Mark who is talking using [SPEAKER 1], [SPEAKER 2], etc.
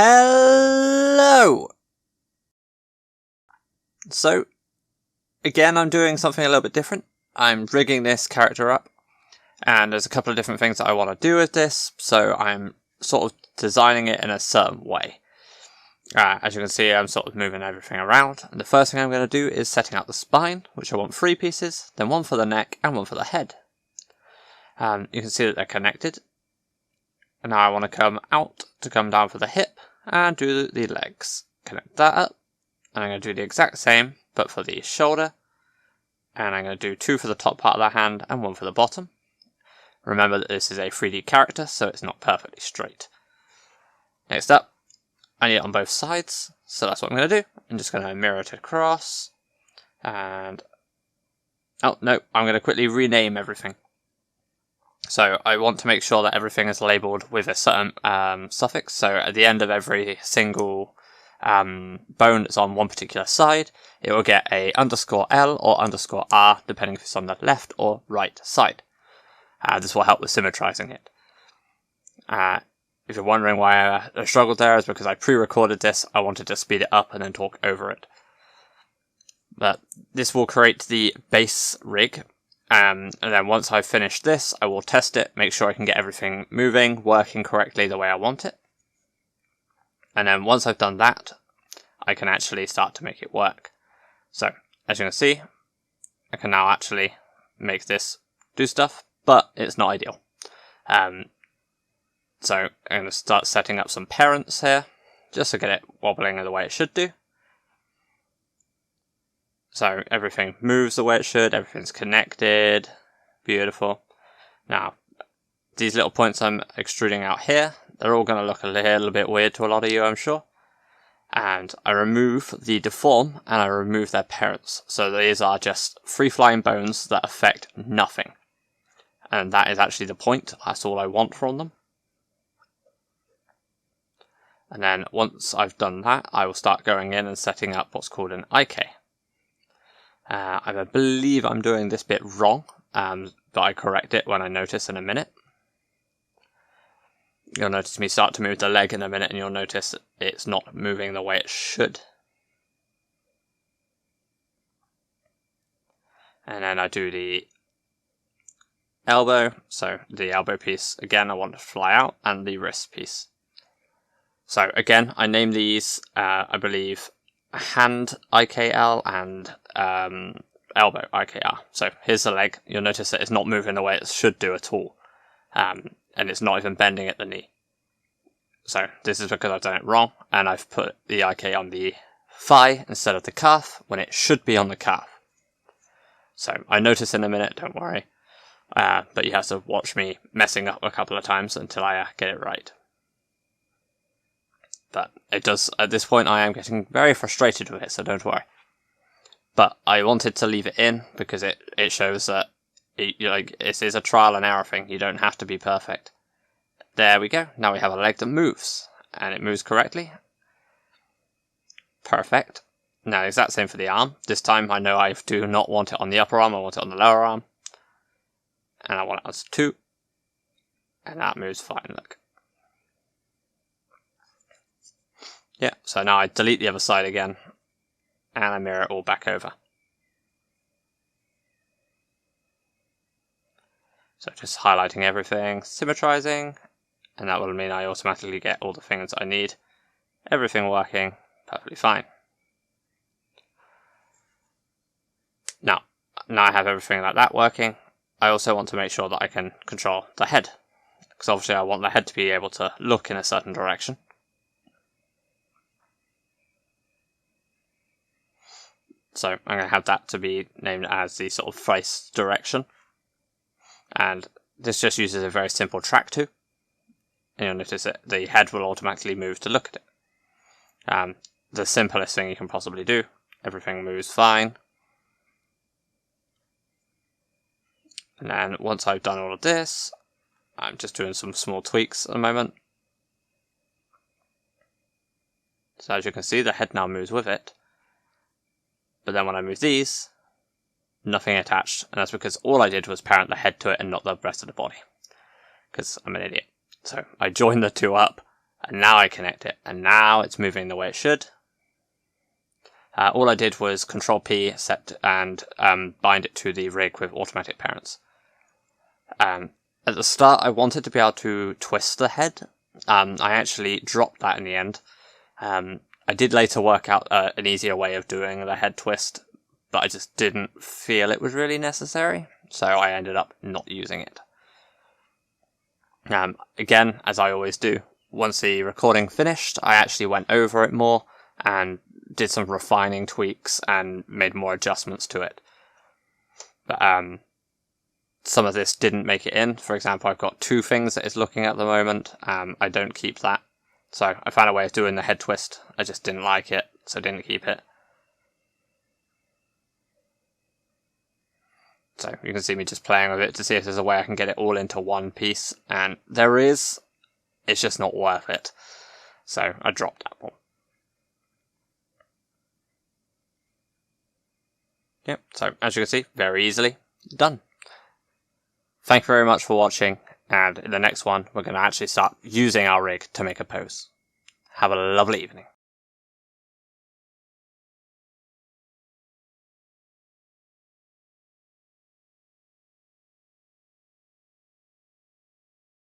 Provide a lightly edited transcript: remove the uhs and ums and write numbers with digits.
[SPEAKER 1] Hello! So, again, I'm doing something a little bit different. I'm rigging this character up, and there's a couple of different things that I want to do with this, so I'm sort of designing it in a certain way. As you can see, I'm sort of moving everything around, and the first thing I'm going to do is setting up the spine, which I want 3 pieces, then 1 for the neck and 1 for the head. You can see that they're connected. And now I want to come out to come down for the hip and do the legs. Connect that up. And I'm going to do the exact same, but for the shoulder. And I'm going to do 2 for the top part of the hand and 1 for the bottom. Remember that this is a 3D character, so it's not perfectly straight. Next up, I need it on both sides. So that's what I'm going to do. I'm just going to mirror it across. And oh no, I'm going to quickly rename everything. So I want to make sure that everything is labelled with a certain suffix. So at the end of every single bone that's on one particular side, it will get a _L or _R, depending if it's on the left or right side. This will help with symmetrizing it. If you're wondering why I struggled there, is because I pre-recorded this. I wanted to speed it up and then talk over it. But this will create the base rig. And then once I've finished this, I will test it, make sure I can get everything moving, working correctly the way I want it. And then once I've done that, I can actually start to make it work. So, as you can see, I can now actually make this do stuff, but it's not ideal. So I'm going to start setting up some parents here, just to get it wobbling the way it should do. So everything moves the way it should, everything's connected, beautiful. Now, these little points I'm extruding out here, they're all going to look a little bit weird to a lot of you, I'm sure. And I remove the deform, and I remove their parents. So these are just free-flying bones that affect nothing. And that is actually the point, that's all I want from them. And then once I've done that, I will start going in and setting up what's called an IK. I believe I'm doing this bit wrong, but I correct it when I notice in a minute. You'll notice me start to move the leg in a minute, and you'll notice it's not moving the way it should. And then I do the elbow, so the elbow piece, again, I want to fly out, and the wrist piece. So again, I name these, I believe, hand IKL and elbow IKR. So here's the leg. You'll notice that it's not moving the way it should do at all. And it's not even bending at the knee. So this is because I've done it wrong, and I've put the IK on the thigh instead of the calf, when it should be on the calf. So I notice in a minute, don't worry. But you have to watch me messing up a couple of times until I get it right. But it does, at this point I am getting very frustrated with it, so don't worry. But I wanted to leave it in because it shows that it is a trial and error thing. You don't have to be perfect. There we go. Now we have a leg that moves, and it moves correctly. Perfect. Now the exact same for the arm. This time I know I do not want it on the upper arm, I want it on the lower arm. And I want it as 2. And that moves fine, look. Yeah, so now I delete the other side again, and I mirror it all back over. So just highlighting everything, symmetrizing, and that will mean I automatically get all the things I need. Everything working perfectly fine. Now I have everything like that working. I also want to make sure that I can control the head, because obviously I want the head to be able to look in a certain direction. So I'm going to have that to be named as the sort of face direction. And this just uses a very simple track to. And you'll notice that the head will automatically move to look at it. The simplest thing you can possibly do. Everything moves fine. And then once I've done all of this, I'm just doing some small tweaks at the moment. So as you can see, the head now moves with it. But then when I move these, nothing attached, and that's because all I did was parent the head to it and not the rest of the body, because I'm an idiot. So I joined the two up, And now I connect it, and now it's moving the way it should. All I did was Control P set and bind it to the rig with automatic parents. At the start, I wanted to be able to twist the head. I actually dropped that in the end. I did later work out an easier way of doing the head twist, but I just didn't feel it was really necessary, so I ended up not using it. Again, as I always do, once the recording finished, I actually went over it more and did some refining tweaks and made more adjustments to it. But some of this didn't make it in. For example, I've got two things that it's looking at the moment. I don't keep that. So I found a way of doing the head twist. I just didn't like it, so didn't keep it. So you can see me just playing with it to see if there's a way I can get it all into one piece. And there is. It's just not worth it. So I dropped that one. Yep, so as you can see, very easily done. Thank you very much for watching, and in the next one, we're going to actually start using our rig to make a pose. Have a lovely evening.